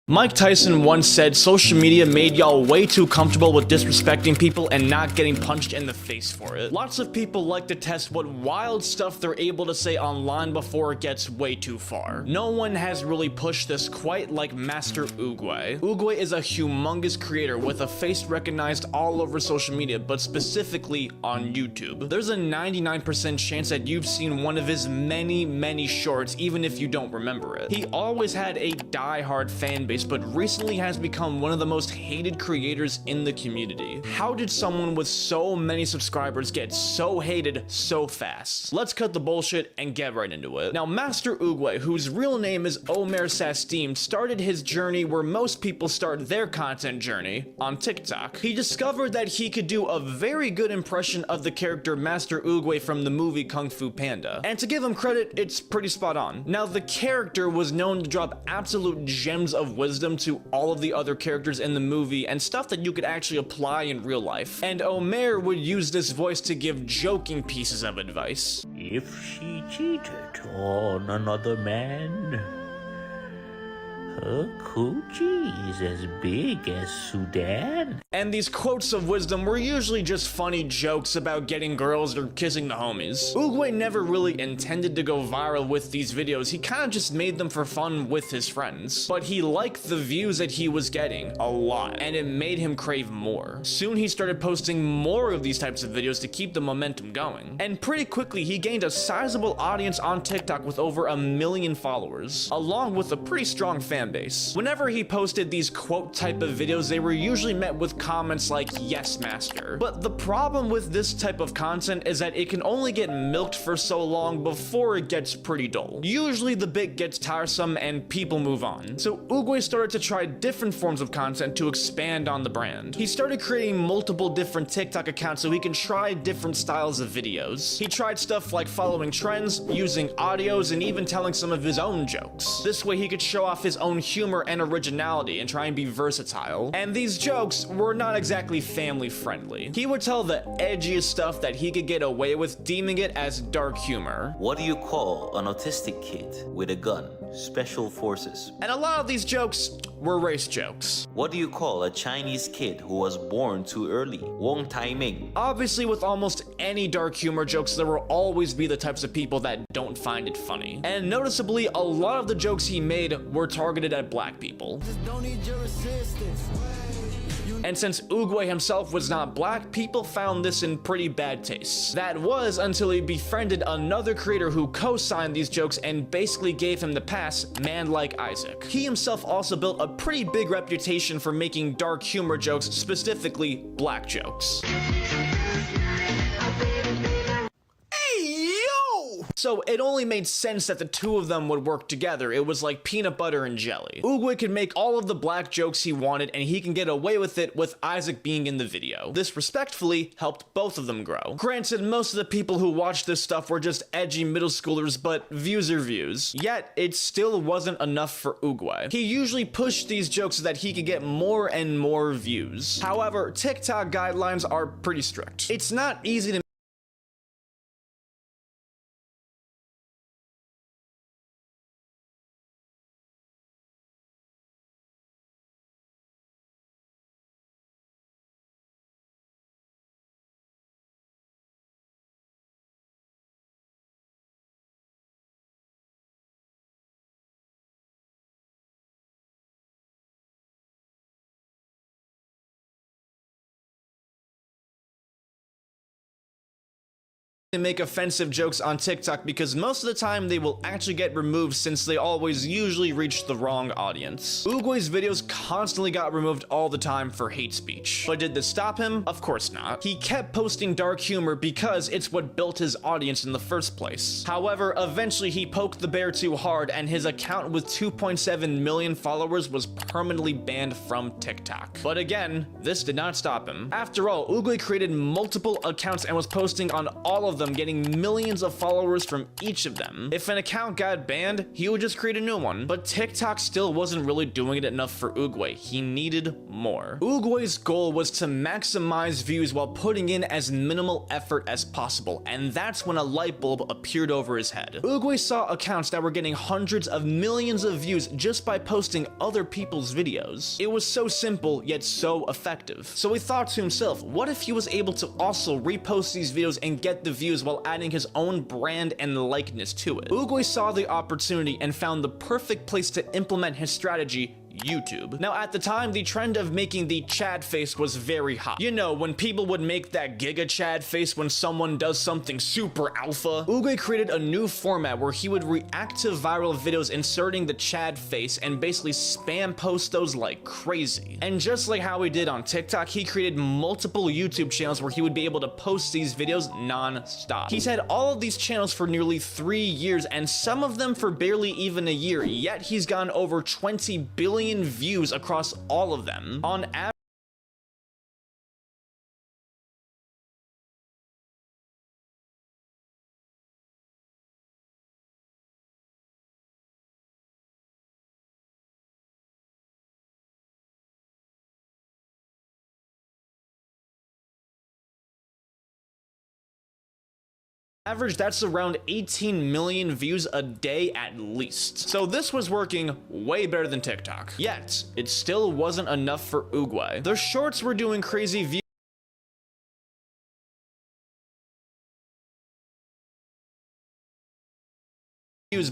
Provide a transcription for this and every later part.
Mike Tyson once said social media made y'all way too comfortable with disrespecting people and not getting punched in the face for it. Lots of people like to test what wild stuff they're able to say online before it gets way too far. No one has really pushed this quite like Master Oogway. Oogway is a humongous creator with a face recognized all over social media, but specifically on YouTube. There's a 99% chance that you've seen one of his many shorts, even if you don't remember it. He always had a die-hard fan base, but recently has become one of the most hated creators in the community. How did someone with so many subscribers get so hated so fast? Let's cut the bullshit and get right into it. Now, Master Oogway, whose real name is Omer Sassteam, started his journey where most people start their content journey, on TikTok. He discovered that he could do a very good impression of the character Master Oogway from the movie Kung Fu Panda. And to give him credit, it's pretty spot on. Now, the character was known to drop absolute gems of wisdom to all of the other characters in the movie and stuff that you could actually apply in real life. And Omer would use this voice to give joking pieces of advice. If she cheated on another man, her coochie is as big as Sudan. And these quotes of wisdom were usually just funny jokes about getting girls or kissing the homies. Oogway never really intended to go viral with these videos, he kinda just made them for fun with his friends. But he liked the views that he was getting a lot, and it made him crave more. Soon he started posting more of these types of videos to keep the momentum going. And pretty quickly he gained a sizable audience on TikTok with over 1 million followers, along with a pretty strong fan base. Whenever he posted these quote type of videos, they were usually met with comments like, "Yes, master." But the problem with this type of content is that it can only get milked for so long before it gets pretty dull. Usually the bit gets tiresome and people move on. So Oogway started to try different forms of content to expand on the brand. He started creating multiple different TikTok accounts so he can try different styles of videos. He tried stuff like following trends, using audios, and even telling some of his own jokes. This way he could show off his own humor and originality and try and be versatile. And these jokes were not exactly family friendly. He would tell the edgiest stuff that he could get away with, deeming it as dark humor. What do you call an autistic kid with a gun? Special forces. And a lot of these jokes were race jokes. What do you call a Chinese kid who was born too early? Wong timing. Obviously, with almost any dark humor jokes, there will always be the types of people that don't find it funny. And noticeably, a lot of the jokes he made were targeted at black people. And since Oogway himself was not black, people found this in pretty bad taste. That was until he befriended another creator who co-signed these jokes and basically gave him the pass, Man Like Isaac. He himself also built a pretty big reputation for making dark humor jokes, specifically black jokes. So it only made sense that the two of them would work together. It was like peanut butter and jelly. Oogway could make all of the black jokes he wanted, and he can get away with it with Isaac being in the video. This respectfully helped both of them grow. Granted, most of the people who watched this stuff were just edgy middle schoolers, but views are views. Yet, it still wasn't enough for Oogway. He usually pushed these jokes so that he could get more and more views. However, TikTok guidelines are pretty strict. It's not easy to make offensive jokes on TikTok because most of the time they will actually get removed since they always usually reach the wrong audience. Oogway's videos constantly got removed all the time for hate speech. But did this stop him? Of course not. He kept posting dark humor because it's what built his audience in the first place. However, eventually he poked the bear too hard and his account with 2.7 million followers was permanently banned from TikTok. But again, this did not stop him. After all, Oogway created multiple accounts and was posting on all of them them, getting millions of followers from each of them. If an account got banned, he would just create a new one. But TikTok still wasn't really doing it enough for Oogway. He needed more. Oogway's goal was to maximize views while putting in as minimal effort as possible, and that's when a light bulb appeared over his head. Oogway saw accounts that were getting hundreds of millions of views just by posting other people's videos. It was so simple, yet so effective. So he thought to himself, what if he was able to also repost these videos and get the views while adding his own brand and likeness to it? Oogway saw the opportunity and found the perfect place to implement his strategy: YouTube. Now, at the time, the trend of making the Chad face was very hot. You know, when people would make that Giga Chad face when someone does something super alpha. Oogway created a new format where he would react to viral videos inserting the Chad face and basically spam post those like crazy. And just like how he did on TikTok, he created multiple YouTube channels where he would be able to post these videos non-stop. He's had all of these channels for nearly 3 years and some of them for barely even a year, yet he's gone over 20 billion views across all of them. On average, that's around 18 million views a day at least. So this was working way better than TikTok. Yet, it still wasn't enough for Oogway. The shorts were doing crazy views,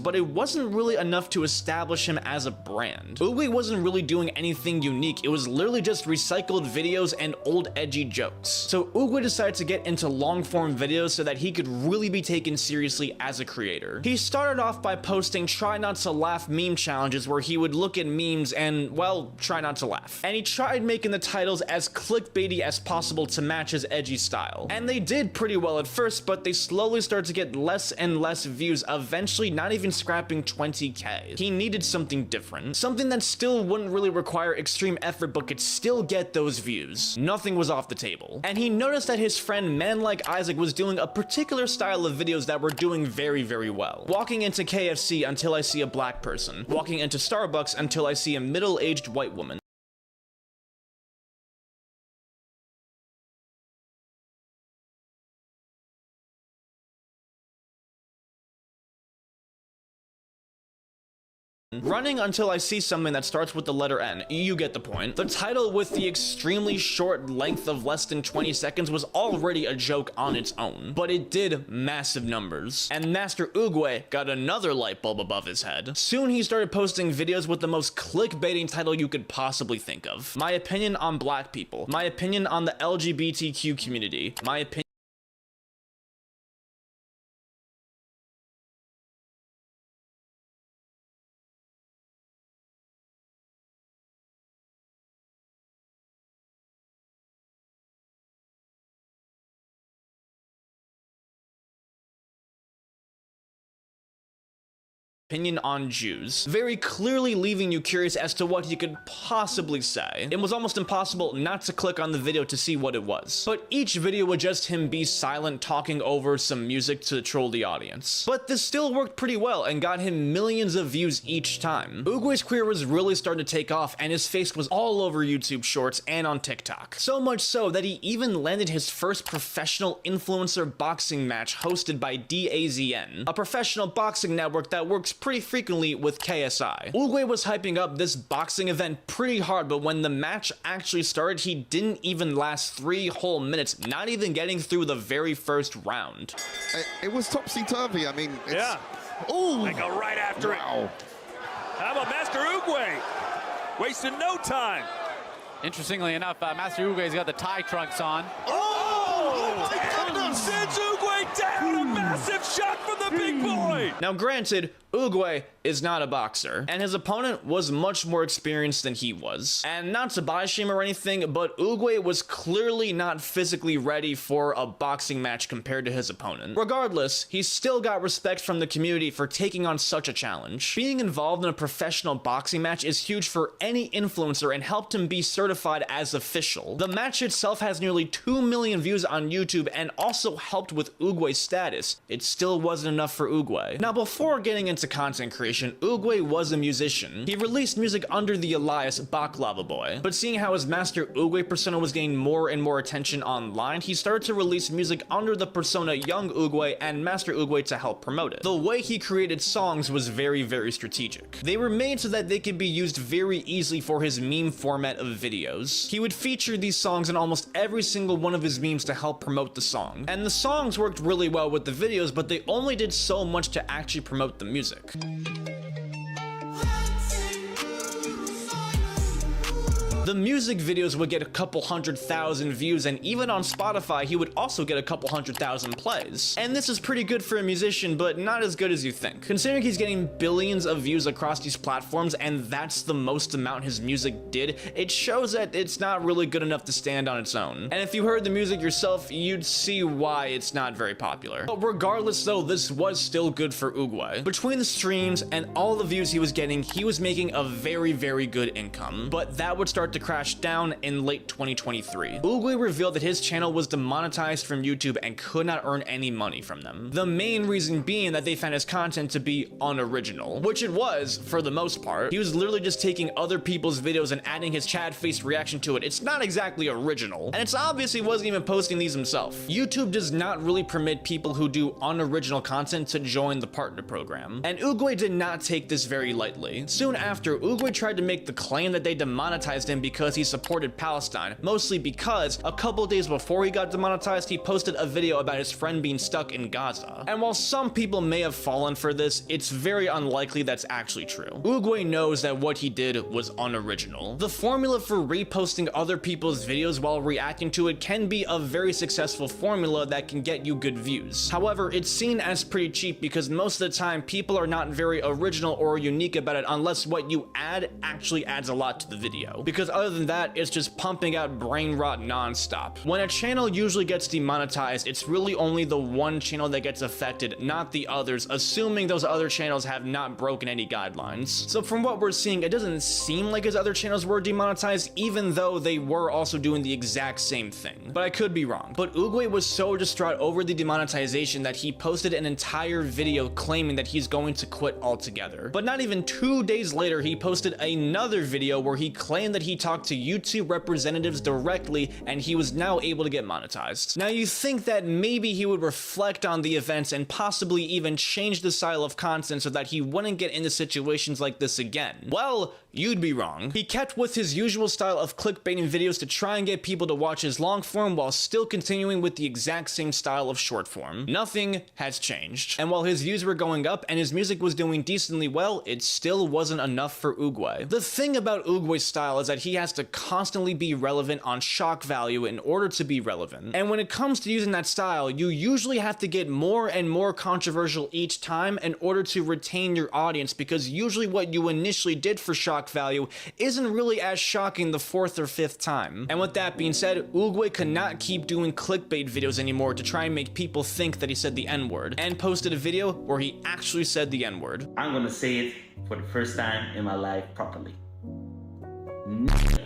but it wasn't really enough to establish him as a brand. Oogway wasn't really doing anything unique. It was literally just recycled videos and old edgy jokes. So Oogway decided to get into long-form videos so that he could really be taken seriously as a creator. He started off by posting try not to laugh meme challenges where he would look at memes and, well, try not to laugh. And he tried making the titles as clickbaity as possible to match his edgy style. And they did pretty well at first, but they slowly started to get less and less views, eventually not even scrapping 20k. He needed something different, something that still wouldn't really require extreme effort but could still get those views. Nothing was off the table. And he noticed that his friend Man Like Isaac was doing a particular style of videos that were doing very, very well. Walking into KFC until I see a black person. Walking into Starbucks until I see a middle-aged white woman. Running until I see something that starts with the letter N. You get the point. The title with the extremely short length of less than 20 seconds was already a joke on its own, but it did massive numbers. And Master Oogway got another light bulb above his head. Soon he started posting videos with the most clickbaiting title you could possibly think of. My opinion on black people. My opinion on the LGBTQ community. My opinion on Jews, very clearly leaving you curious as to what he could possibly say. It was almost impossible not to click on the video to see what it was. But each video would just him be silent, talking over some music to troll the audience. But this still worked pretty well and got him millions of views each time. Oogway's career was really starting to take off and his face was all over YouTube Shorts and on TikTok. So much so that he even landed his first professional influencer boxing match hosted by DAZN, a professional boxing network that works pretty frequently with KSI. Oogway was hyping up this boxing event pretty hard, but when the match actually started, he didn't even last 3 whole minutes, not even getting through the very first round. It was topsy-turvy. I mean, it's... Yeah. Oh! They go right after it. Wow. How about Master Oogway? Wasting no time. Interestingly enough, Master Oogway's got the tie trunks on. Oh! And sends Oogway down. A massive shot from the big boy. Now granted, Oogway is not a boxer, and his opponent was much more experienced than he was. And not to body shame or anything, but Oogway was clearly not physically ready for a boxing match compared to his opponent. Regardless, he still got respect from the community for taking on such a challenge. Being involved in a professional boxing match is huge for any influencer and helped him be certified as official. The match itself has nearly 2 million views on YouTube and also helped with Oogway's status, it still wasn't enough for Oogway. Now, before getting into content creation, Oogway was a musician. He released music under the alias Baklava Boy, but seeing how his Master Oogway persona was getting more and more attention online, he started to release music under the persona Young Oogway and Master Oogway to help promote it. The way he created songs was very, very strategic. They were made so that they could be used very easily for his meme format of videos. He would feature these songs in almost every single one of his memes to help promote the song. And the songs worked really well with the videos, but they only did so much to actually promote the music. The music videos would get a couple 100,000 views, and even on Spotify, he would also get a couple 100,000 plays. And this is pretty good for a musician, but not as good as you think. Considering he's getting billions of views across these platforms, and that's the most amount his music did, it shows that it's not really good enough to stand on its own. And if you heard the music yourself, you'd see why it's not very popular. But regardless though, this was still good for Oogway. Between the streams and all the views he was getting, he was making a very, very good income. But that would start to crash down in late 2023. Oogway revealed that his channel was demonetized from YouTube and could not earn any money from them. The main reason being that they found his content to be unoriginal, which it was for the most part. He was literally just taking other people's videos and adding his Chad-faced reaction to it. It's not exactly original, and it's obviously wasn't even posting these himself. YouTube does not really permit people who do unoriginal content to join the partner program, and Oogway did not take this very lightly. Soon after, Oogway tried to make the claim that they demonetized him because he supported Palestine, mostly because a couple days before he got demonetized, he posted a video about his friend being stuck in Gaza. And while some people may have fallen for this, it's very unlikely that's actually true. Oogway knows that what he did was unoriginal. The formula for reposting other people's videos while reacting to it can be a very successful formula that can get you good views. However, it's seen as pretty cheap because most of the time people are not very original or unique about it unless what you add actually adds a lot to the video. Because other than that, it's just pumping out brain rot non-stop. When a channel usually gets demonetized, it's really only the one channel that gets affected, not the others, assuming those other channels have not broken any guidelines. So from what we're seeing, it doesn't seem like his other channels were demonetized, even though they were also doing the exact same thing. But I could be wrong. But Oogway was so distraught over the demonetization that he posted an entire video claiming that he's going to quit altogether. But not even 2 days later, he posted another video where he claimed that he talked to YouTube representatives directly and he was now able to get monetized. Now you think that maybe he would reflect on the events and possibly even change the style of content so that he wouldn't get into situations like this again. Well, you'd be wrong. He kept with his usual style of clickbaiting videos to try and get people to watch his long form while still continuing with the exact same style of short form. Nothing has changed. And while his views were going up and his music was doing decently well, it still wasn't enough for Oogway. The thing about Oogway's style is that he has to constantly be relevant on shock value in order to be relevant. And when it comes to using that style, you usually have to get more and more controversial each time in order to retain your audience, because usually what you initially did for shock value isn't really as shocking the 4th or 5th time. And with that being said, Oogway could not keep doing clickbait videos anymore to try and make people think that he said the N-word, and posted a video where he actually said the N-word. I'm gonna say it for the first time in my life properly.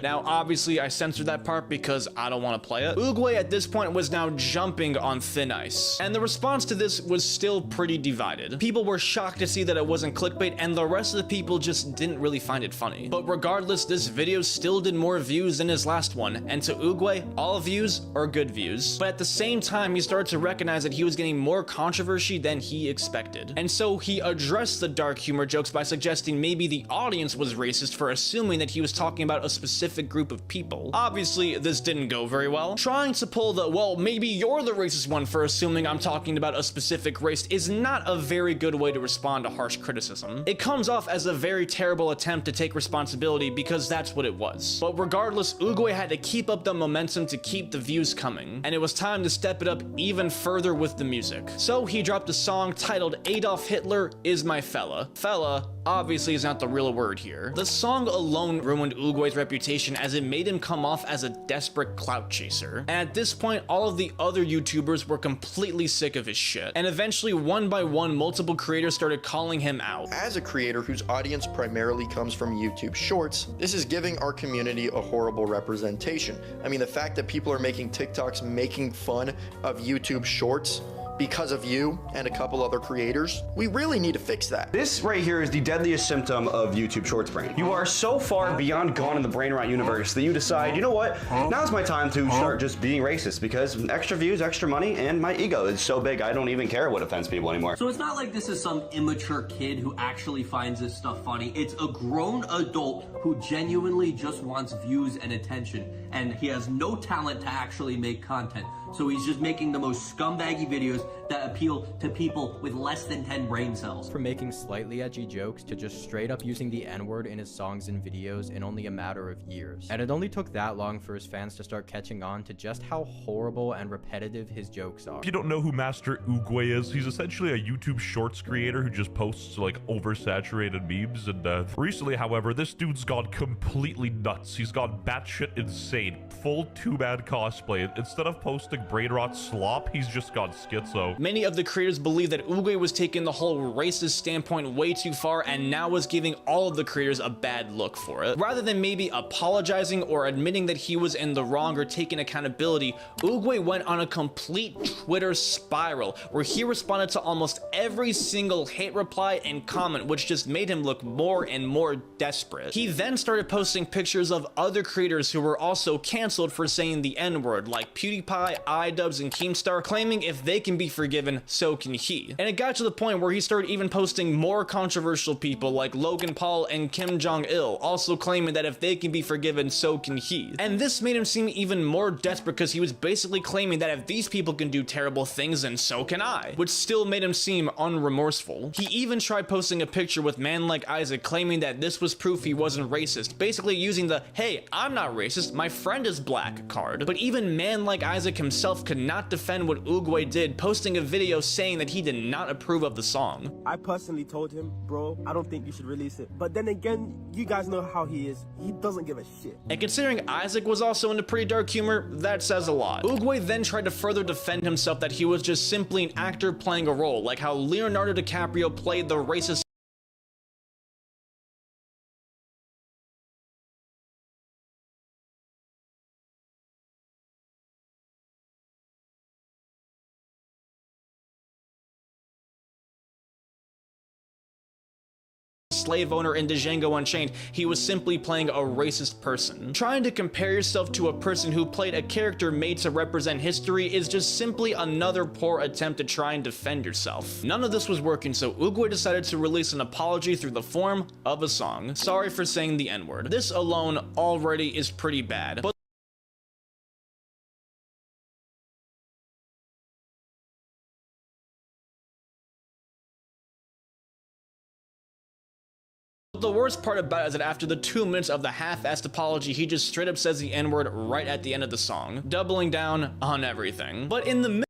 Now, obviously, I censored that part because I don't want to play it. Oogway at this point was now jumping on thin ice, and the response to this was still pretty divided. People were shocked to see that it wasn't clickbait, and the rest of the people just didn't really find it funny. But regardless, this video still did more views than his last one, and to Oogway, all views are good views. But at the same time, he started to recognize that he was getting more controversy than he expected. And so he addressed the dark humor jokes by suggesting maybe the audience was racist for assuming that he was talking about a specific group of people. Obviously, this didn't go very well. Trying to pull the, well, maybe you're the racist one for assuming I'm talking about a specific race is not a very good way to respond to harsh criticism. It comes off as a very terrible attempt to take responsibility because that's what it was. But regardless, Oogway had to keep up the momentum to keep the views coming, and it was time to step it up even further with the music. So he dropped a song titled Adolf Hitler Is My Fella. Fella obviously is not the real word here. The song alone ruined Oogway's reputation as it made him come off as a desperate clout chaser. And at this point, all of the other YouTubers were completely sick of his shit. And eventually, one by one, multiple creators started calling him out. As a creator whose audience primarily comes from YouTube Shorts, this is giving our community a horrible representation. I mean, the fact that people are making TikToks making fun of YouTube Shorts because of you and a couple other creators. We really need to fix that. This right here is the deadliest symptom of YouTube Shorts brain. You are so far beyond gone in the brain rot universe that you decide, you know what, now's my time to start just being racist because extra views, extra money, and my ego is so big I don't even care what offends people anymore. So it's not like this is some immature kid who actually finds this stuff funny. It's a grown adult who genuinely just wants views and attention, and he has no talent to actually make content. So he's just making the most scumbaggy videos that appeal to people with less than 10 brain cells. From making slightly edgy jokes to just straight up using the N-word in his songs and videos in only a matter of years. And it only took that long for his fans to start catching on to just how horrible and repetitive his jokes are. If you don't know who Master Oogway is, he's essentially a YouTube Shorts creator who just posts like oversaturated memes. And recently, however, this dude's gone completely nuts. He's gone batshit insane. Full two-man cosplay. Instead of posting brain rot slop, he's just gone schizo. Many of the creators believe that Oogway was taking the whole racist standpoint way too far and now was giving all of the creators a bad look for it. Rather than maybe apologizing or admitting that he was in the wrong or taking accountability, Oogway went on a complete Twitter spiral where he responded to almost every single hate reply and comment, which just made him look more and more desperate. He then started posting pictures of other creators who were also canceled for saying the N-word, like PewDiePie, iDubbbz, and Keemstar, claiming if they can be forgiven, so can he. And it got to the point where he started even posting more controversial people like Logan Paul and Kim Jong-il, also claiming that if they can be forgiven, so can he. And this made him seem even more desperate because he was basically claiming that if these people can do terrible things, then so can I, which still made him seem unremorseful. He even tried posting a picture with Man Like Isaac, claiming that this was proof he wasn't racist, basically using the "hey, I'm not racist, my friend is black" card. But even Man Like Isaac himself could not defend what Oogway did, posting a video saying that he did not approve of the song. I personally told him, bro, I don't think you should release it. But then again, you guys know how he is. He doesn't give a shit. And considering Isaac was also into pretty dark humor, that says a lot. Oogway then tried to further defend himself that he was just simply an actor playing a role, like how Leonardo DiCaprio played the racist slave owner in Django Unchained. He was simply playing a racist person. Trying to compare yourself to a person who played a character made to represent history is just simply another poor attempt to try and defend yourself. None of this was working, so Oogway decided to release an apology through the form of a song. Sorry for saying the N-word. This alone already is pretty bad, but the worst part about it is that after the 2 minutes of the half-assed apology, he just straight up says the N-word right at the end of the song, doubling down on everything. But in the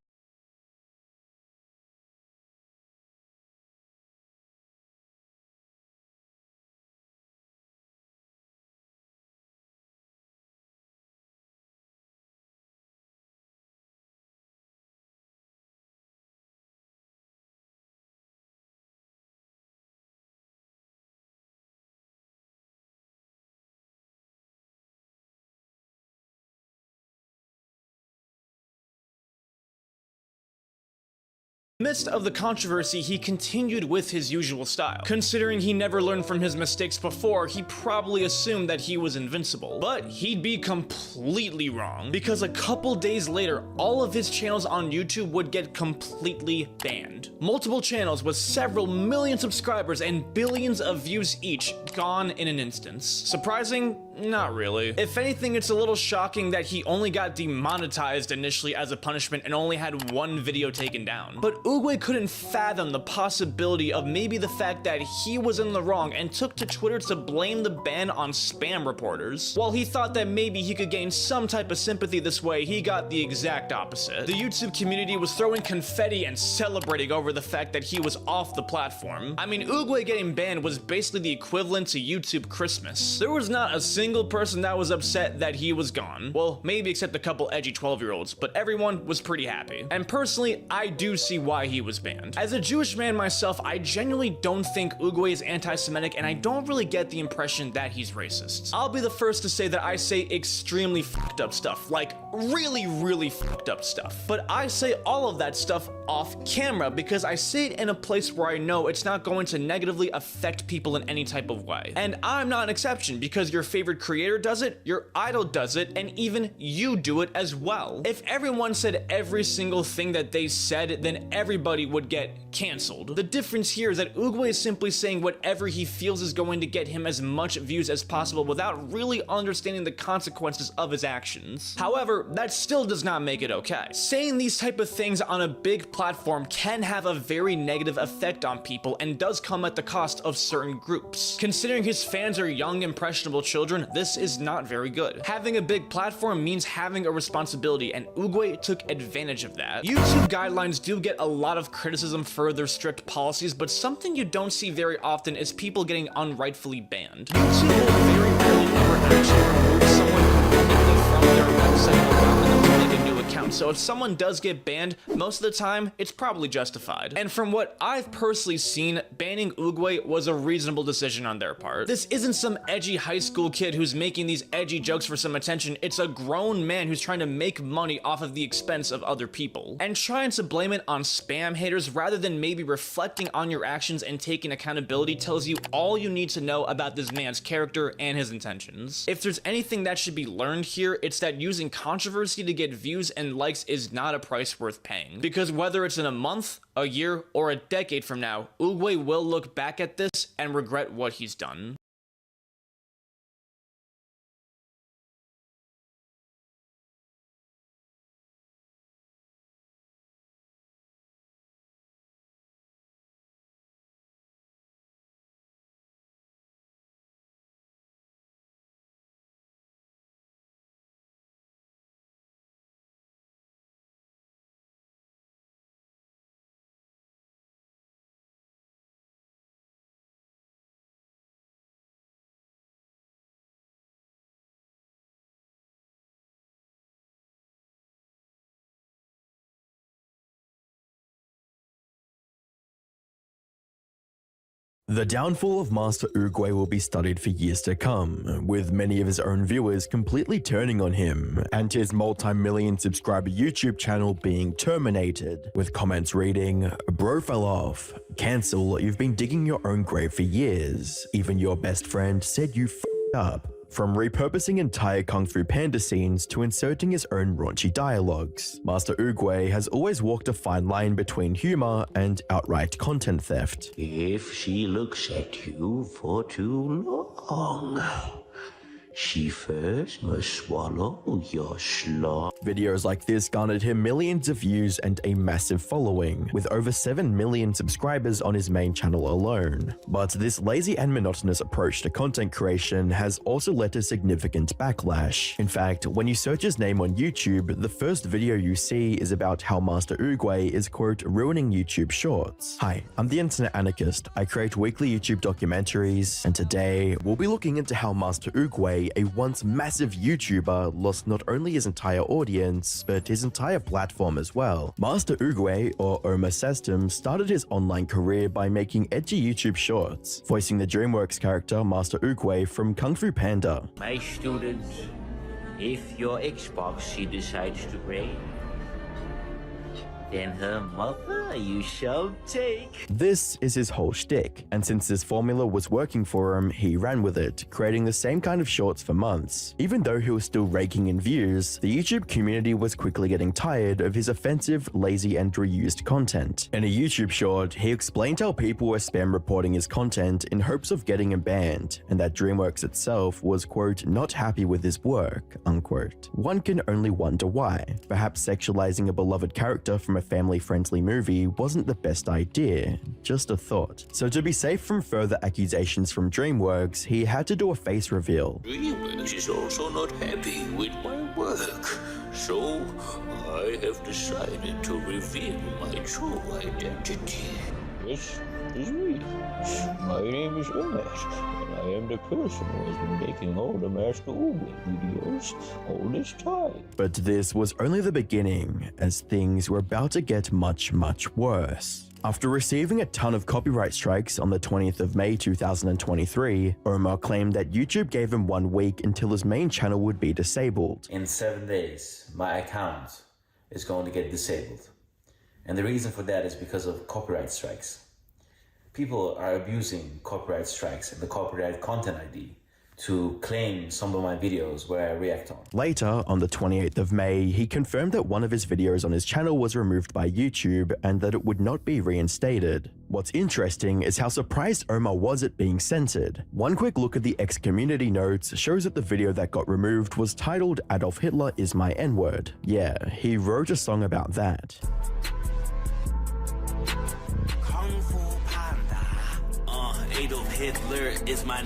midst of the controversy, he continued with his usual style. Considering he never learned from his mistakes before, he probably assumed that he was invincible. But he'd be completely wrong, because a couple days later, all of his channels on YouTube would get completely banned. Multiple channels with several million subscribers and billions of views each gone in an instance. Surprising? Not really. If anything, it's a little shocking that he only got demonetized initially as a punishment and only had one video taken down. But Oogway couldn't fathom the possibility of maybe the fact that he was in the wrong and took to Twitter to blame the ban on spam reporters. While he thought that maybe he could gain some type of sympathy this way, he got the exact opposite. The YouTube community was throwing confetti and celebrating over the fact that he was off the platform. I mean, Oogway getting banned was basically the equivalent to YouTube Christmas. There was not a single person that was upset that he was gone. Well, maybe except a couple edgy 12-year-olds, but everyone was pretty happy. And personally, I do see why he was banned. As a Jewish man myself, I genuinely don't think Oogway is anti-Semitic, and I don't really get the impression that he's racist. I'll be the first to say that I say extremely fucked up stuff, like really fucked up stuff. But I say all of that stuff off camera because I say it in a place where I know it's not going to negatively affect people in any type of way. And I'm not an exception because your favorite creator does it, your idol does it, and even you do it as well. If everyone said every single thing that they said, then everybody would get canceled. The difference here is that Oogway is simply saying whatever he feels is going to get him as much views as possible without really understanding the consequences of his actions. However, that still does not make it okay. Saying these type of things on a big platform can have a very negative effect on people and does come at the cost of certain groups. Considering his fans are young, impressionable children, this is not very good. Having a big platform means having a responsibility, and Oogway took advantage of that. YouTube guidelines do get a lot of criticism for their strict policies, but something you don't see very often is people getting unrightfully banned. YouTube will very rarely ever actually remove someone completely from their website without them to make a new account. So if someone does get banned, most of the time, it's probably justified. And from what I've personally seen, banning Oogway was a reasonable decision on their part. This isn't some edgy high school kid who's making these edgy jokes for some attention. It's a grown man who's trying to make money off of the expense of other people. And trying to blame it on spam haters rather than maybe reflecting on your actions and taking accountability tells you all you need to know about this man's character and his intentions. If there's anything that should be learned here, it's that using controversy to get views and likes is not a price worth paying. Because whether it's in a month, a year, or a decade from now, Oogway will look back at this and regret what he's done. The downfall of Master Oogway will be studied for years to come, with many of his own viewers completely turning on him, and his multi-million subscriber YouTube channel being terminated, with comments reading, "Bro fell off, cancel, you've been digging your own grave for years, even your best friend said you f***ed up." From repurposing entire Kung Fu Panda scenes to inserting his own raunchy dialogues, Master Oogway has always walked a fine line between humor and outright content theft. If she looks at you for too long, she first must swallow your slop. Videos like this garnered him millions of views and a massive following, with over 7 million subscribers on his main channel alone. But this lazy and monotonous approach to content creation has also led to significant backlash. In fact, when you search his name on YouTube, the first video you see is about how Master Oogway is, quote, ruining YouTube Shorts. Hi, I'm the Internet Anarchist. I create weekly YouTube documentaries, and today we'll be looking into how Master Oogway, a once massive YouTuber, lost not only his entire audience, but his entire platform as well. Master Oogway, or Oma Sestim, started his online career by making edgy YouTube shorts, voicing the DreamWorks character Master Oogway from Kung Fu Panda. My student, if your Xbox she decides to break, then her mother you shall take. This is his whole shtick, and since this formula was working for him, he ran with it, creating the same kind of shorts for months. Even though he was still raking in views, the YouTube community was quickly getting tired of his offensive, lazy, and reused content. In a YouTube short, he explained how people were spam reporting his content in hopes of getting him banned, and that DreamWorks itself was, quote, not happy with his work, unquote. One can only wonder why. Perhaps sexualizing a beloved character from a family-friendly movie wasn't the best idea, just a thought. So to be safe from further accusations from DreamWorks, he had to do a face reveal. DreamWorks is also not happy with my work, so I have decided to reveal my true identity. This is me. My name is Umesh, and I am the person who has been making all the Master Oogway videos all this time. But this was only the beginning, as things were about to get much, much worse. After receiving a ton of copyright strikes on the 20th of May 2023, Omar claimed that YouTube gave him 1 week until his main channel would be disabled. In 7 days, my account is going to get disabled. And the reason for that is because of copyright strikes. People are abusing copyright strikes and the copyright content ID to claim some of my videos where I react on. Later, on the 28th of May, he confirmed that one of his videos on his channel was removed by YouTube and that it would not be reinstated. What's interesting is how surprised Omar was at being censored. One quick look at the X-community notes shows that the video that got removed was titled "Adolf Hitler is my N-word." Yeah, he wrote a song about that. Kung Fu Panda, Adolf Hitler is my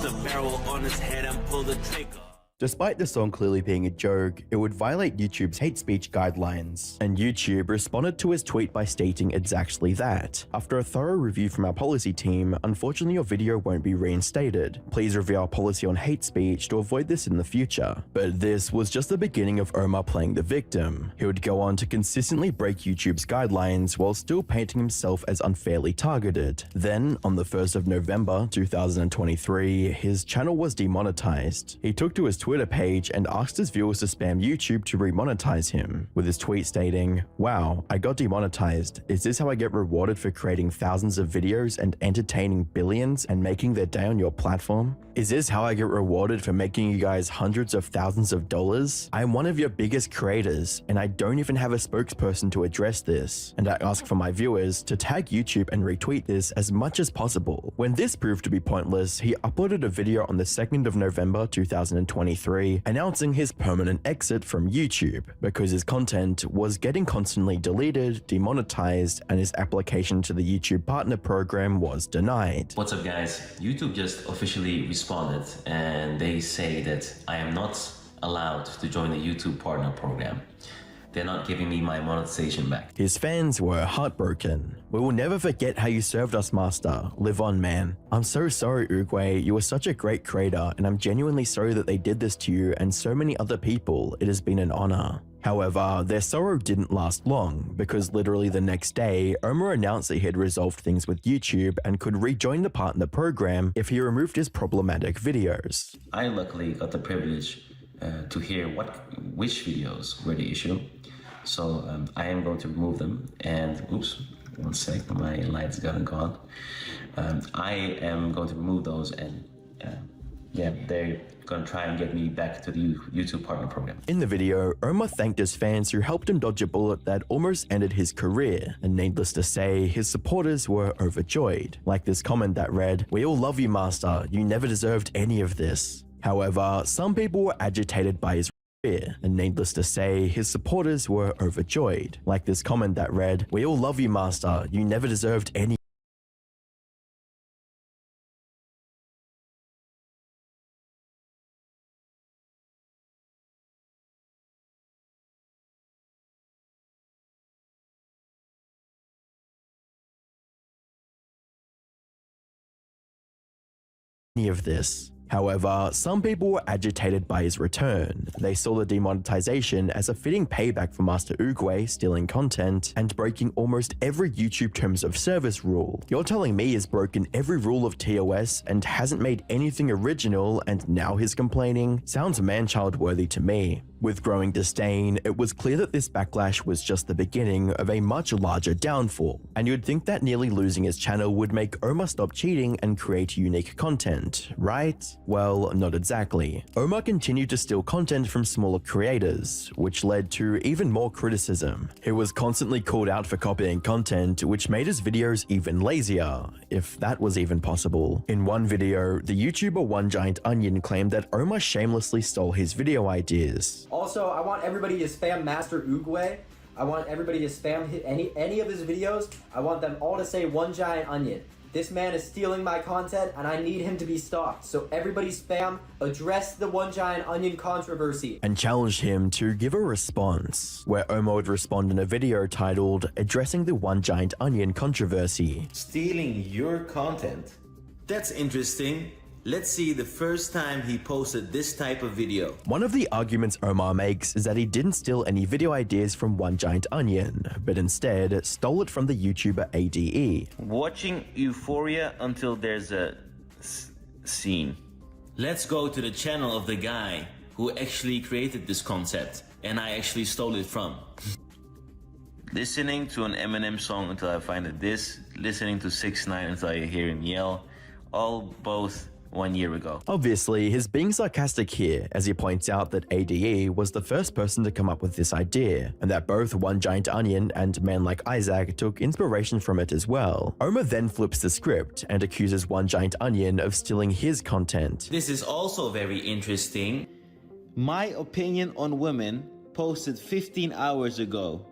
the barrel on his head and pull the trigger. Despite the song clearly being a joke, it would violate YouTube's hate speech guidelines, and YouTube responded to his tweet by stating exactly that. After a thorough review from our policy team, unfortunately your video won't be reinstated. Please review our policy on hate speech to avoid this in the future. But this was just the beginning of Omar playing the victim. He would go on to consistently break YouTube's guidelines while still painting himself as unfairly targeted. Then, on the 1st of November 2023, his channel was demonetized. He took to his Twitter page and asked his viewers to spam YouTube to remonetize him, with his tweet stating, "Wow, I got demonetized. Is this how I get rewarded for creating thousands of videos and entertaining billions and making their day on your platform? Is this how I get rewarded for making you guys hundreds of thousands of dollars? I am one of your biggest creators, and I don't even have a spokesperson to address this. And I ask for my viewers to tag YouTube and retweet this as much as possible." When this proved to be pointless, he uploaded a video on the 2nd of November 2023 announcing his permanent exit from YouTube because his content was getting constantly deleted, demonetized, and his application to the YouTube Partner Program was denied. What's up guys? YouTube just officially responded and they say that I am not allowed to join the YouTube Partner Program. They're not giving me my monetization back. His fans were heartbroken. "We will never forget how you served us, Master. Live on, man. I'm so sorry, Uruguay. You were such a great creator, and I'm genuinely sorry that they did this to you and so many other people. It has been an honor." However, their sorrow didn't last long, because literally the next day, Omar announced that he had resolved things with YouTube and could rejoin the partner program if he removed his problematic videos. I luckily got the privilege to hear which videos were the issue. So I am going to remove them, and oops, one sec, my lights got gone. I am going to remove those, and yeah, they're gonna try and get me back to the YouTube Partner Program. In the video, Omar thanked his fans who helped him dodge a bullet that almost ended his career, and needless to say, his supporters were overjoyed. Like this comment that read, "We all love you, Master. You never deserved any of this." However, some people were agitated by his career, and needless to say, his supporters were overjoyed. Like this comment that read, "We all love you, Master. You never deserved any of this." However, some people were agitated by his return. They saw the demonetization as a fitting payback for Master Uruguay stealing content and breaking almost every YouTube Terms of Service rule. You're telling me he's broken every rule of TOS and hasn't made anything original, and now he's complaining? Sounds man-child worthy to me. With growing disdain, it was clear that this backlash was just the beginning of a much larger downfall, and you'd think that nearly losing his channel would make Omar stop cheating and create unique content, right? Well, not exactly. Omar continued to steal content from smaller creators, which led to even more criticism. He was constantly called out for copying content, which made his videos even lazier, if that was even possible. In one video, the YouTuber One Giant Onion claimed that Omar shamelessly stole his video ideas. Also, I want everybody to spam Master Uruguay. I want everybody to spam any of his videos. I want them all to say One Giant Onion. This man is stealing my content and I need him to be stopped. So everybody spam, address the One Giant Onion controversy. And challenged him to give a response, where Omar would respond in a video titled "Addressing the One Giant Onion Controversy." Stealing your content? That's interesting. Let's see the first time he posted this type of video. One of the arguments Omar makes is that he didn't steal any video ideas from One Giant Onion, but instead stole it from the YouTuber ADE. Watching Euphoria until there's a scene. Let's go to the channel of the guy who actually created this concept and I actually stole it from. Listening to an Eminem song until I find a diss, listening to 6ix9ine until I hear him yell, all both 1 year ago. Obviously, he's being sarcastic here, as he points out that ADE was the first person to come up with this idea, and that both One Giant Onion and Man Like Isaac took inspiration from it as well. Omar then flips the script and accuses One Giant Onion of stealing his content. This is also very interesting. My opinion on women posted 15 hours ago.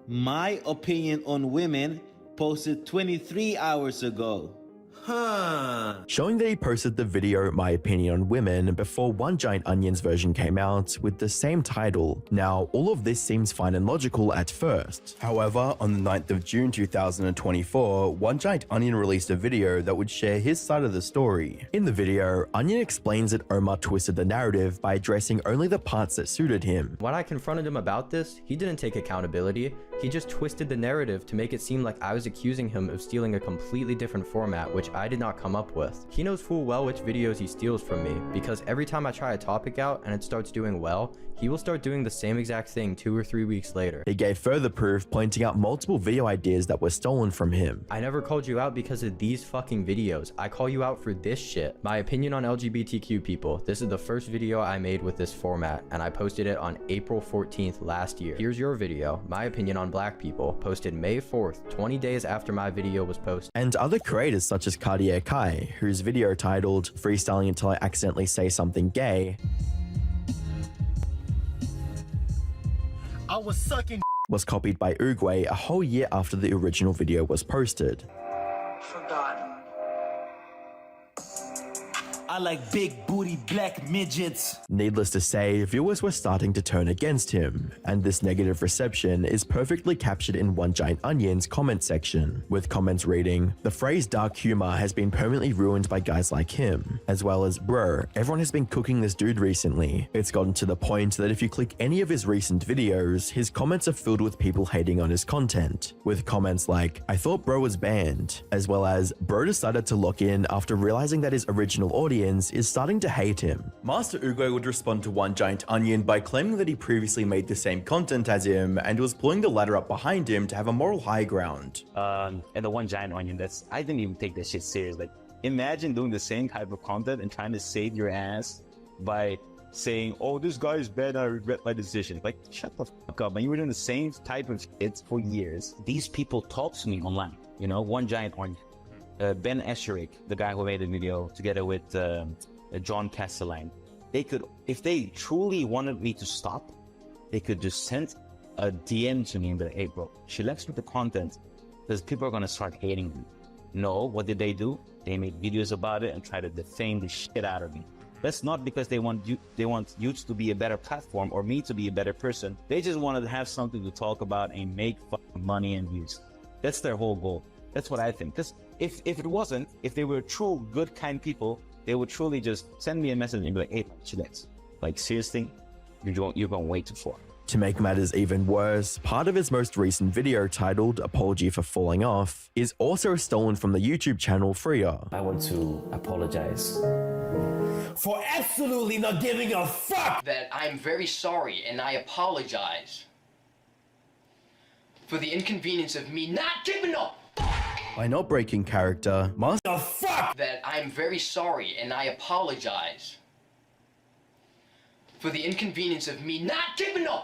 My opinion on women posted 23 hours ago. Huh. Showing that he posted the video My Opinion on Women before One Giant Onion's version came out with the same title. Now, all of this seems fine and logical at first. However, on the 9th of June 2024, One Giant Onion released a video that would share his side of the story. In the video, Onion explains that Omar twisted the narrative by addressing only the parts that suited him. When I confronted him about this, he didn't take accountability. He just twisted the narrative to make it seem like I was accusing him of stealing a completely different format, which I did not come up with. He knows full well which videos he steals from me, because every time I try a topic out and it starts doing well, he will start doing the same exact thing 2 or 3 weeks later. He gave further proof, pointing out multiple video ideas that were stolen from him. I never called you out because of these fucking videos. I call you out for this shit. My opinion on LGBTQ people. This is the first video I made with this format, and I posted it on April 14th last year. Here's your video, My Opinion on Black People, posted May 4th, 20 days after my video was posted. And other creators such as Cartier Kai, whose video titled Freestyling Until I Accidentally Say Something Gay I was sucking was copied by Uruguay a whole year after the original video was posted. Forgotten. I like big booty black midgets. Needless to say, viewers were starting to turn against him, and this negative reception is perfectly captured in One Giant Onion's comment section, with comments reading, "The phrase dark humor has been permanently ruined by guys like him," as well as, "Bro, everyone has been cooking this dude recently." It's gotten to the point that if you click any of his recent videos, his comments are filled with people hating on his content, with comments like, "I thought bro was banned," as well as, "Bro decided to lock in after realizing that his original audience is starting to hate him." Master Uruguay would respond to One Giant Onion by claiming that he previously made the same content as him and was pulling the ladder up behind him to have a moral high ground. And the One Giant Onion, I didn't even take that shit serious. Like, imagine doing the same type of content and trying to save your ass by saying, "Oh, this guy is bad, I regret my decision." Like, shut the fuck up, man. You were doing the same type of shit for years. These people talk to me online, you know, One Giant Onion. Ben Escherich, the guy who made the video together with John Castelline, they could, if they truly wanted me to stop, they could just send a DM to me and be like, "Hey bro, chillax with the content because people are gonna start hating me." No, what did they do? They made videos about it and try to defame the shit out of me. That's not because they want YouTube to be a better platform or me to be a better person. They just wanted to have something to talk about and make fucking money and views. That's their whole goal. That's what I think. Because if it wasn't, if they were true, good, kind people, they would truly just send me a message and be like, "Hey, chillax. Like, seriously, you're going way too far." To make matters even worse, part of his most recent video titled Apology for Falling Off is also stolen from the YouTube channel Freya. I want to apologize for absolutely not giving a fuck. That I'm very sorry and I apologize for the inconvenience of me not giving a By not breaking character, Master that I'm very sorry and I apologize for the inconvenience of me not giving a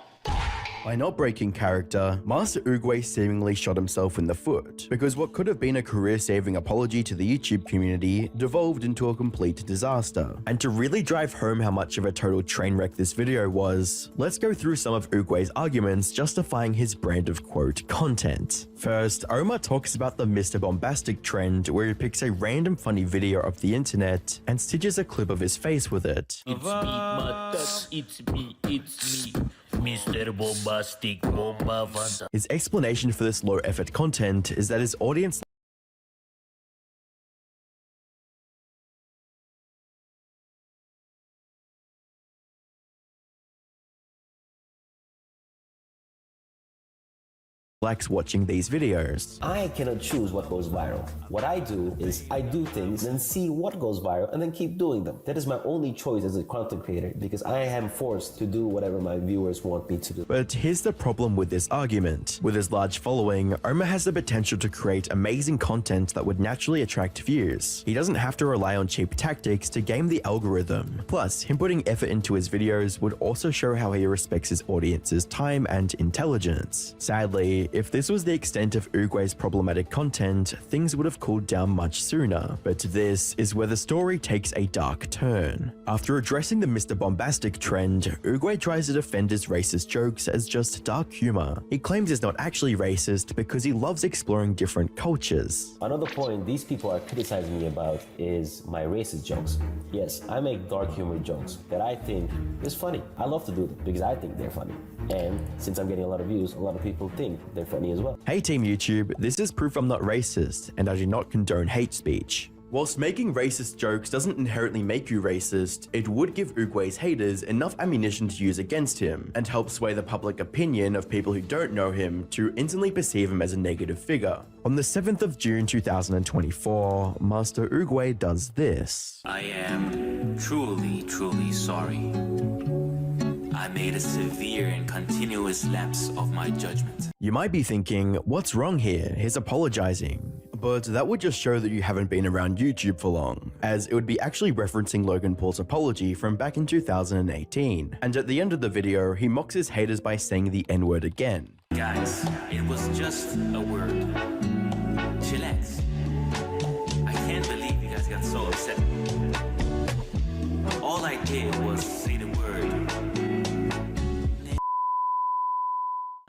By not breaking character, Master Uruguay seemingly shot himself in the foot, because what could have been a career-saving apology to the YouTube community devolved into a complete disaster. And to really drive home how much of a total train wreck this video was, let's go through some of Uruguay's arguments justifying his brand of quote content. First, Omar talks about the Mr. Bombastic trend where he picks a random funny video of the internet and stitches a clip of his face with it. It's me, Matas. It's me, Mr. Bombastic Bomba Vanda. His explanation for this low-effort content is that his audience likes watching these videos. I cannot choose what goes viral. What I do is I do things and see what goes viral and then keep doing them. That is my only choice as a content creator because I am forced to do whatever my viewers want me to do. But here's the problem with this argument. With his large following, Omar has the potential to create amazing content that would naturally attract views. He doesn't have to rely on cheap tactics to game the algorithm. Plus, him putting effort into his videos would also show how he respects his audience's time and intelligence. Sadly, if this was the extent of Uguay's problematic content, things would have cooled down much sooner. But this is where the story takes a dark turn. After addressing the Mr. Bombastic trend, Uguay tries to defend his racist jokes as just dark humor. He claims he's not actually racist because he loves exploring different cultures. Another point these people are criticizing me about is my racist jokes. Yes, I make dark humor jokes that I think is funny. I love to do them because I think they're funny. And since I'm getting a lot of views, a lot of people think they're funny as well. Hey Team YouTube, this is proof I'm not racist, and I do not condone hate speech. Whilst making racist jokes doesn't inherently make you racist, it would give Uguay's haters enough ammunition to use against him, and help sway the public opinion of people who don't know him to instantly perceive him as a negative figure. On the 7th of June 2024, Master Uguay does this. I am truly sorry. I made a severe and continuous lapse of my judgment. You might be thinking, what's wrong here? He's apologizing. But that would just show that you haven't been around YouTube for long, as it would be actually referencing Logan Paul's apology from back in 2018. And at the end of the video, he mocks his haters by saying the N-word again. Guys, it was just a word. Chillax. I can't believe you guys got so upset. All I did was say the word.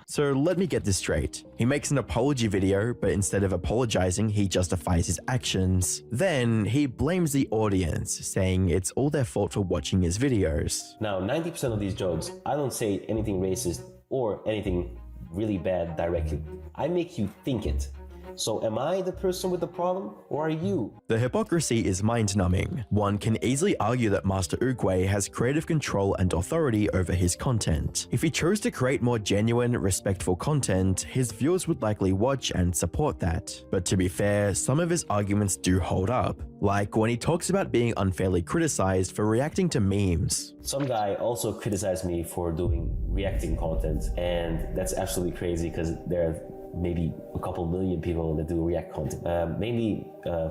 So let me get this straight. He makes an apology video, but instead of apologizing, he justifies his actions. Then he blames the audience, saying it's all their fault for watching his videos. Now, 90% of these jokes, I don't say anything racist or anything really bad directly. I make you think it. So am I the person with the problem, or are you? The hypocrisy is mind-numbing. One can easily argue that Master Uguay has creative control and authority over his content. If he chose to create more genuine, respectful content, his viewers would likely watch and support that. But to be fair, some of his arguments do hold up, like when he talks about being unfairly criticized for reacting to memes. Some guy also criticized me for doing reacting content, and that's absolutely crazy because there are maybe a couple million people that do react content, mainly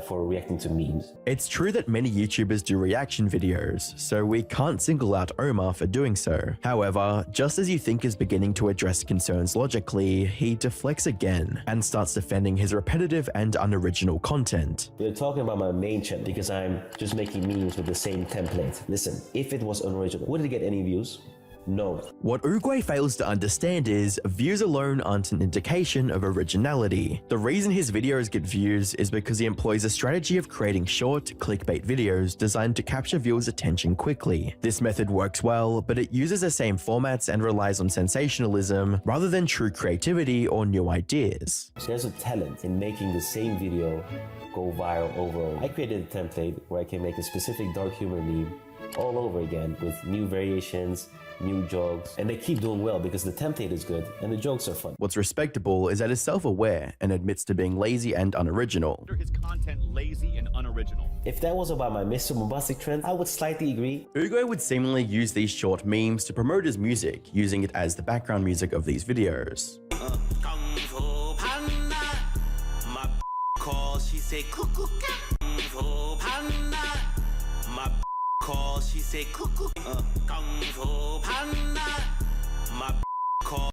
for reacting to memes. It's true that many YouTubers do reaction videos, so we can't single out Omar for doing so. However, just as you think is beginning to address concerns logically, he deflects again and starts defending his repetitive and unoriginal content. They're talking about my main channel because I'm just making memes with the same template. Listen, if it was unoriginal, would it get any views? No. What Uguay fails to understand is views alone aren't an indication of originality. The reason his videos get views is because he employs a strategy of creating short, clickbait videos designed to capture viewers' attention quickly. This method works well, but it uses the same formats and relies on sensationalism rather than true creativity or new ideas. There's a talent in making the same video go viral overall. I created a template where I can make a specific dark humor meme all over again with new variations, new jokes, and they keep doing well because the template is good and the jokes are fun. What's respectable is that he's self-aware and admits to being lazy and unoriginal. His content lazy and unoriginal. If that was about my Mr. Bombastic trend, I would slightly agree. Uguay would seemingly use these short memes to promote his music, using it as the background music of these videos. Kung Fu Panda. My call, she say cuckoo. Kung Fu Panda. My call, she say cuckoo. Kung Fu Panda. My call.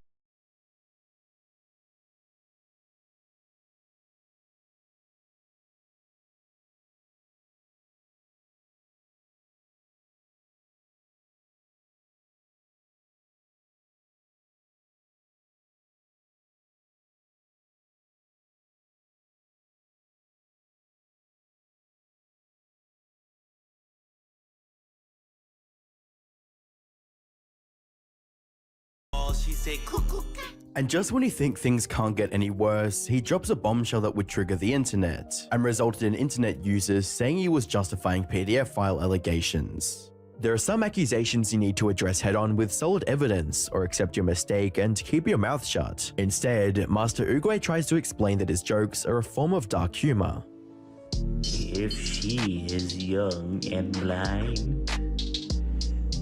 She say cuckoo. And just when you think things can't get any worse, he drops a bombshell that would trigger the internet, and resulted in internet users saying he was justifying PDF file allegations. There are some accusations you need to address head-on with solid evidence, or accept your mistake and keep your mouth shut. Instead, Master Oogway tries to explain that his jokes are a form of dark humor. If she is young and blind,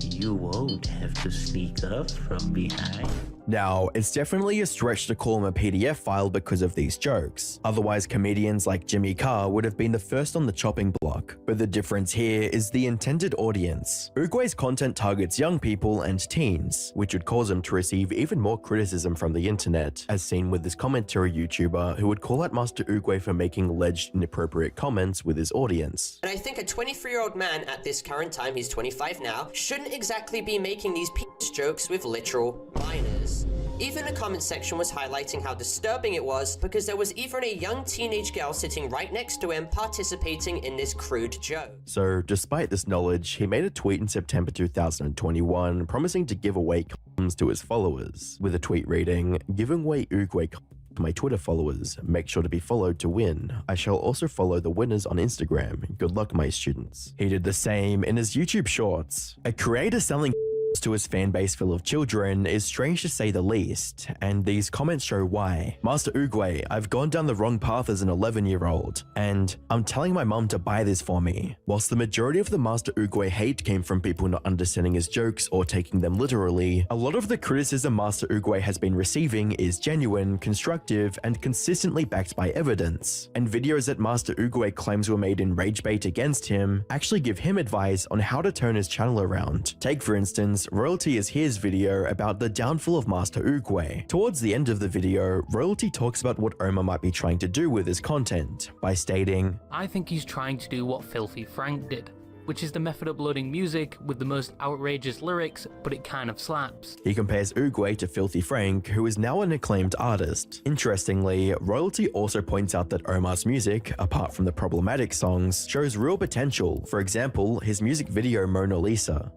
you won't have to sneak up from behind. Now, it's definitely a stretch to call him a PDF file because of these jokes. Otherwise, comedians like Jimmy Carr would have been the first on the chopping block. But the difference here is the intended audience. Oogway's content targets young people and teens, which would cause him to receive even more criticism from the internet, as seen with this commentary YouTuber who would call out Master Oogway for making alleged inappropriate comments with his audience. And I think a 23-year-old man at this current time, he's 25 now, shouldn't exactly be making these jokes with literal minors. Even the comment section was highlighting how disturbing it was because there was even a young teenage girl sitting right next to him participating in this crude joke. So, despite this knowledge, he made a tweet in September 2021 promising to give away condoms to his followers, with a tweet reading, "Giving away Oogway condoms to my Twitter followers. Make sure to be followed to win. I shall also follow the winners on Instagram. Good luck, my students." He did the same in his YouTube shorts. A creator selling to his fan base full of children is strange to say the least, and these comments show why. Master Oogway, I've gone down the wrong path as an 11-year-old, and I'm telling my mum to buy this for me. Whilst the majority of the Master Oogway hate came from people not understanding his jokes or taking them literally, a lot of the criticism Master Oogway has been receiving is genuine, constructive, and consistently backed by evidence. And videos that Master Oogway claims were made in rage bait against him actually give him advice on how to turn his channel around. Take for instance, Royalty is his video about the downfall of Master Oogway. Towards the end of the video, Royalty talks about what Omar might be trying to do with his content, by stating, "I think he's trying to do what Filthy Frank did, which is the method uploading music with the most outrageous lyrics, but it kind of slaps." He compares Oogway to Filthy Frank, who is now an acclaimed artist. Interestingly, Royalty also points out that Omar's music, apart from the problematic songs, shows real potential. For example, his music video Mona Lisa.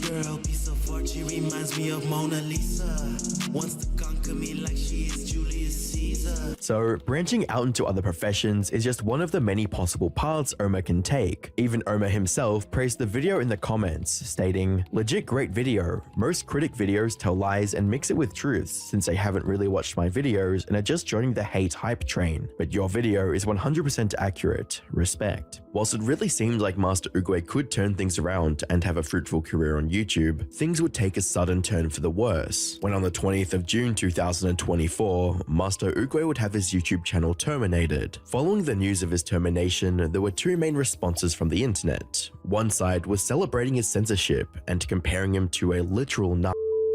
Girl, piece of art, she reminds me of Mona Lisa. Wants to conquer me like she is Julius Caesar. So, branching out into other professions is just one of the many possible paths Omar can take. Even Omar himself praised the video in the comments, stating, "Legit great video. Most critic videos tell lies and mix it with truths, since they haven't really watched my videos and are just joining the hate hype train. But your video is 100% accurate. Respect." Whilst it really seemed like Master Oogway could turn things around and have a fruitful career on YouTube, things would take a sudden turn for the worse, when on the 20th of June 2024, Master Oogway would have his YouTube channel terminated. Following the news of his termination, there were two main responses from the internet. One side was celebrating his censorship and comparing him to a literal nut.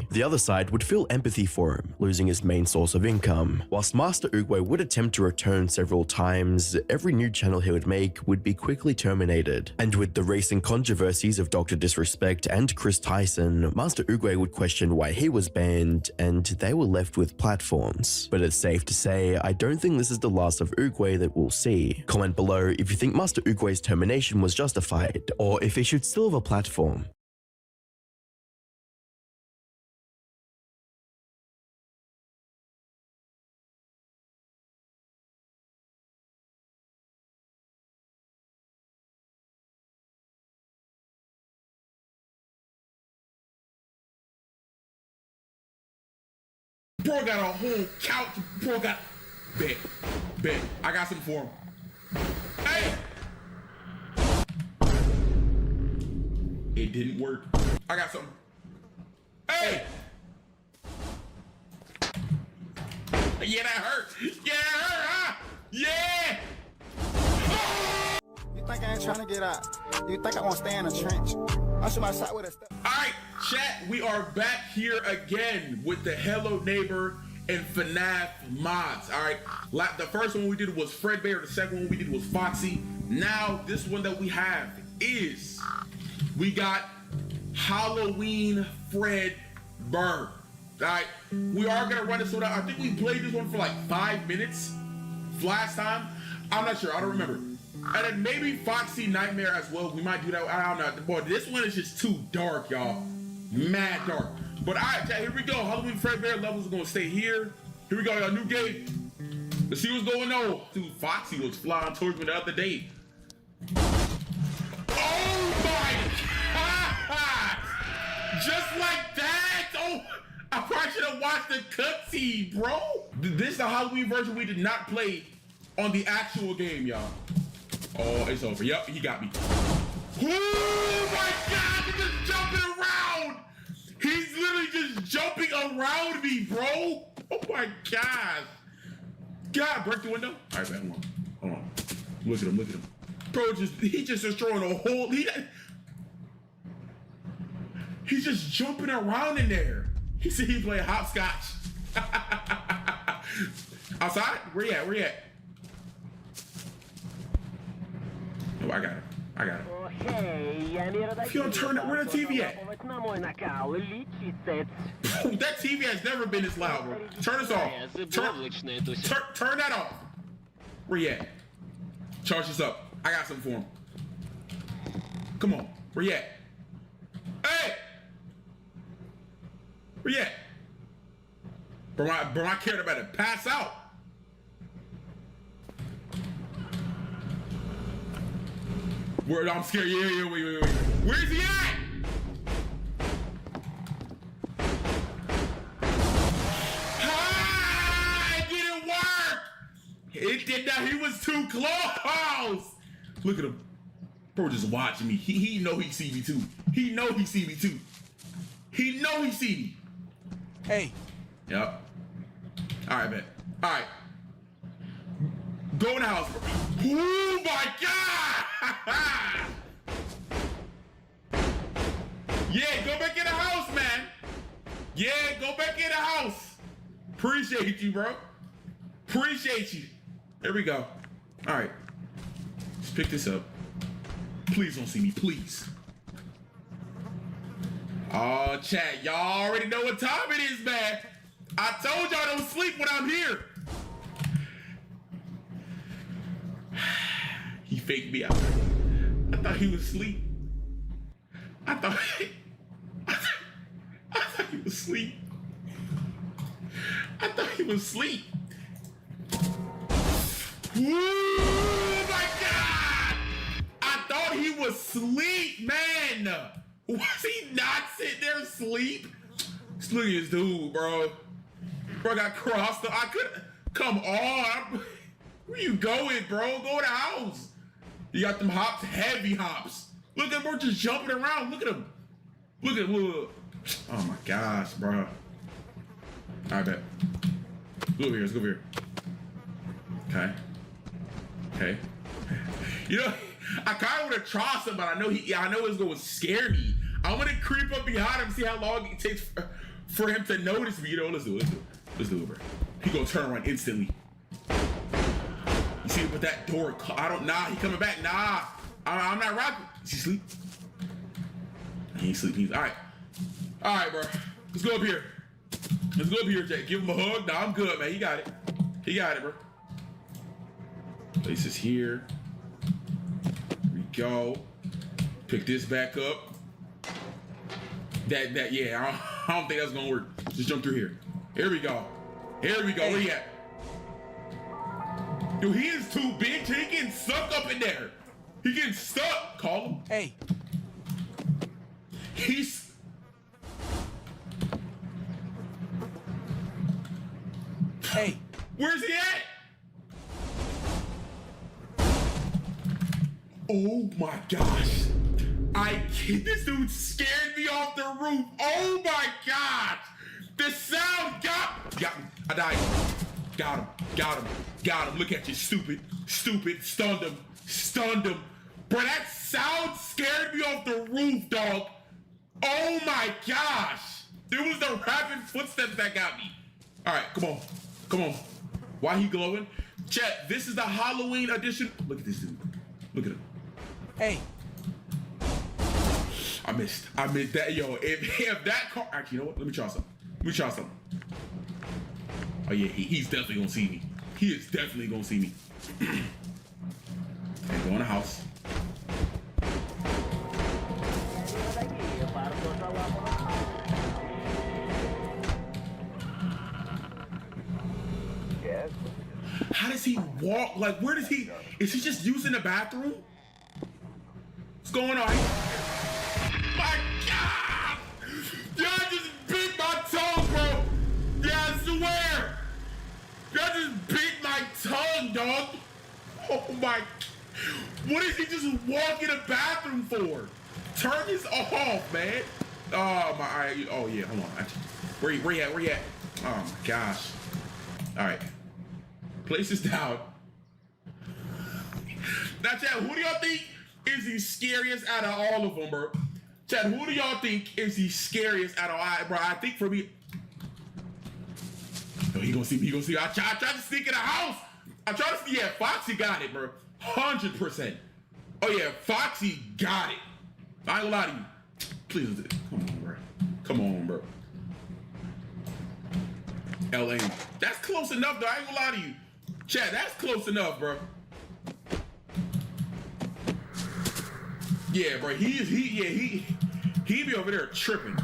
The other side would feel empathy for him, losing his main source of income. Whilst Master Oogway would attempt to return several times, every new channel he would make would be quickly terminated. And with the recent controversies of Dr. Disrespect and Chris Tyson, Master Oogway would question why he was banned, and they were left with platforms. But it's safe to say, I don't think this is the last of Oogway that we'll see. Comment below if you think Master Oogway's termination was justified, or if he should still have a platform. Bro got a whole couch. Bro got... Bet. I got something for him. Hey! It didn't work. I got something. Hey! Yeah, that hurt. Yeah, that hurt, huh? Yeah! You think I ain't trying to get out? You think I want to stay in a trench? I'll shoot my shot with a step. Alright, chat, we are back here again with the Hello Neighbor and FNAF mods. Alright, the first one we did was Fredbear, the second one we did was Foxy. Now, this one that we have is, we got Halloween Fred Burr. Alright, we are gonna run this one out. I think we played this one for like 5 minutes last time. I'm not sure, I don't remember. And then maybe Foxy Nightmare as well. We might do that. I don't know. Boy, this one is just too dark, y'all. Mad dark. But all right, here we go. Halloween Fredbear levels are going to stay here. Here we go, y'all. New game. Let's see what's going on. Dude, Foxy was flying towards me the other day. Oh my God! Just like that? Oh, I probably should have watched the cutscene, bro. This is the Halloween version we did not play on the actual game, y'all. Oh, it's over. Yep, he got me. Oh my God, he's just jumping around. He's literally just jumping around me, bro. Oh my gosh. God, break the window. All right, man, hold on. Look at him, look at him. Bro, he just destroying a whole, he's just jumping around in there. He said he playing hopscotch. Outside? Where you at? Where you at? Oh, I got it. I got it. If you don't turn it, where the TV at? That TV has never been this loud, bro. Turn this off. Turn that off. Where you at? Charge this up. I got something for him. Come on. Where you at? Hey! Where you at? Bro, I cared about to pass out. Where, I'm scared. Yeah, wait. Where's he at? Ah, it didn't work. It did not. He was too close. Look at him. Bro, just watching me. He know he see me too. He know he see me too. He know he see me. Hey. Yep. All right, man. All right. Go in the house. Oh my God! Yeah, go back in the house, man. Yeah, go back in the house. Appreciate you, bro. Appreciate you. There we go. All right. Let's pick this up. Please don't see me, please. Oh, chat, y'all already know what time it is, man. I told y'all don't sleep when I'm here. He faked me out. I thought he was asleep. I thought he was asleep. I thought he was asleep. Oh my God! I thought he was asleep, man. Was he not sitting there asleep? Just look at this dude, bro. Bro got crossed up. I couldn't. Come on. Where you going, bro? Go to the house. You got them hops, heavy hops. Look at him, bro, just jumping around. Look at him. Look at him. Look. Oh my gosh, bro. All right, bet. Let's go over here. Let's go over here. Okay. Okay. You know, I kind of want to trust him, but I know it's going to scare me. I want to creep up behind him, see how long it takes for him to notice me. You know, let's do it. Let's do it, bro. He gonna turn around instantly. You see him with that door? Nah, he coming back. Nah, I'm not rocking. Is he asleep? He ain't sleep. All right, bro. Let's go up here. Let's go up here, Jay. Give him a hug. Nah, I'm good, man. He got it. He got it, bro. Place is here. Here we go. Pick this back up. Yeah, I don't think that's gonna work. Just jump through here. Here we go. Here we go. Where he at? Dude, he is too big. He getting stuck up in there. He getting stuck. Call him. Hey. He's. Hey. Where's he at? Oh my gosh. This dude scared me off the roof. Oh my gosh. The sound got me. I died. Got him. Look at you, stupid. Stunned him. Bro, that sound scared me off the roof, dog. Oh my gosh. It was the rapping footsteps that got me. All right, come on. Why he glowing? Chat, this is the Halloween edition. Look at this dude. Look at him. Hey. I missed that. Yo, if that car, actually, you know what? Let me try something. Oh yeah, he's definitely gonna see me. He is definitely gonna see me. Okay, go in the house. How does he walk? Like, where does he? Is he just using the bathroom? What's going on? My God! just walk in the bathroom for? Turn this off, man. Oh my, oh yeah, hold on. Where you at? Oh my gosh. All right, place this down. Now, Chad, who do y'all think is the scariest out of all of them, bro? Chad, who do y'all think is the scariest out of all, bro? I think for me, oh, he gonna see. I tried to sneak in the house. I tried to see, yeah, Foxy got it, bro. 100%. Oh yeah, Foxy got it. I ain't gonna lie to you. Please, come on, bro. LA. That's close enough, though. I ain't gonna lie to you. Chad, that's close enough, bro. Yeah, bro. He be over there tripping.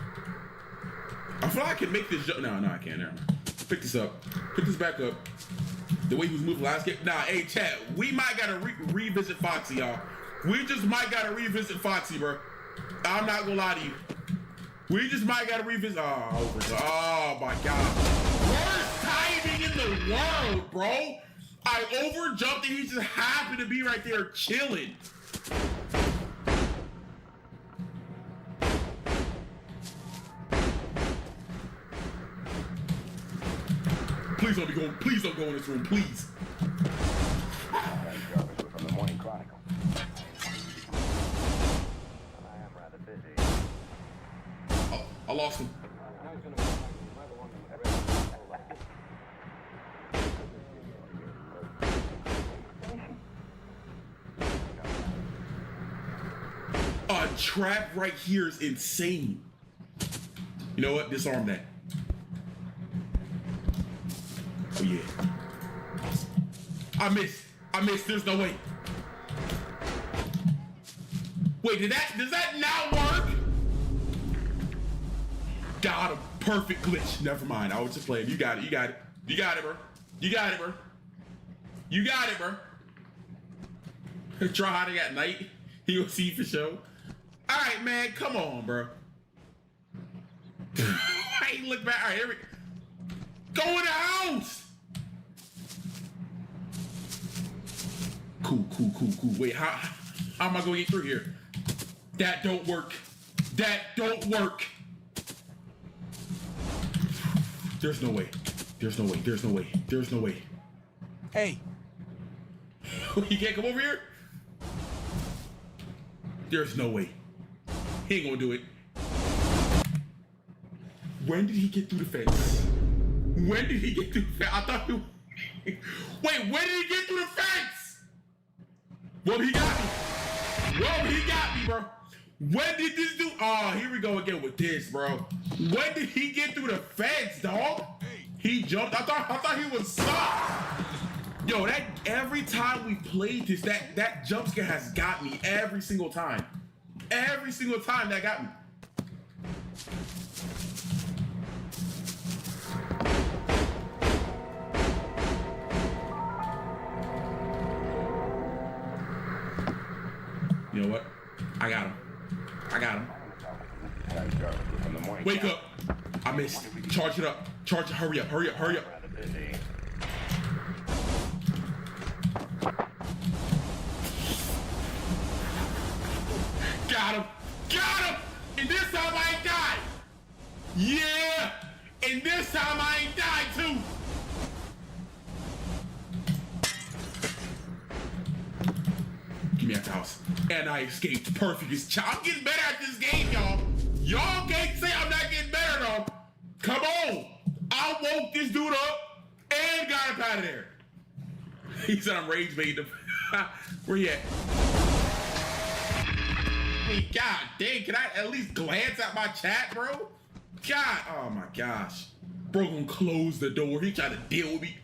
I feel like I can make this jump. No, I can't. Never mind. Pick this up. Pick this back up. The way he was moving last game. Nah, hey, Chad, we might gotta revisit Foxy, y'all. We just might gotta revisit Foxy, bro. I'm not gonna lie to you. We just might gotta revisit. Oh my God. Worst timing in the world, bro. I overjumped and he just happened to be right there chilling. Please don't go in this room, please. From the Morning Chronicle. I am rather busy. Oh, I lost him. A trap right here is insane. You know what? Disarm that. Oh yeah. I missed. There's no way. Wait, does that not work? Got him. Perfect glitch. Never mind. I was just playing. You got it, bro. Try hiding at night. He'll see for sure. All right, man. Come on, bro. I ain't look back. All right, here we go. In the house. Cool. Wait, how am I gonna get through here? That don't work. There's no way. Hey. You can't come over here? There's no way. He ain't gonna do it. When did he get through the fence? I thought he... Wait, when did he get through the fence? Well, he got me, bro. When did this dude... Oh, here we go again with this, bro. When did he get through the fence, dog? He jumped. I thought he was soft. Yo, that every time we played this, that jump scare has got me every single time. Every single time that got me. You know what? I got him. Wake up. I missed. Charge it up. Hurry up. Got him. And this time I ain't died. Yeah. And this time I ain't died too. Get me out the house. And I escaped. Perfect. I'm getting better at this game, y'all. Y'all can't say I'm not getting better, though. Come on. I woke this dude up and got him out of there. He said I'm rage baiting him. Where he at? Hey, God dang, can I at least glance at my chat, bro? God, oh my gosh. Bro gonna close the door. He tried to deal with me.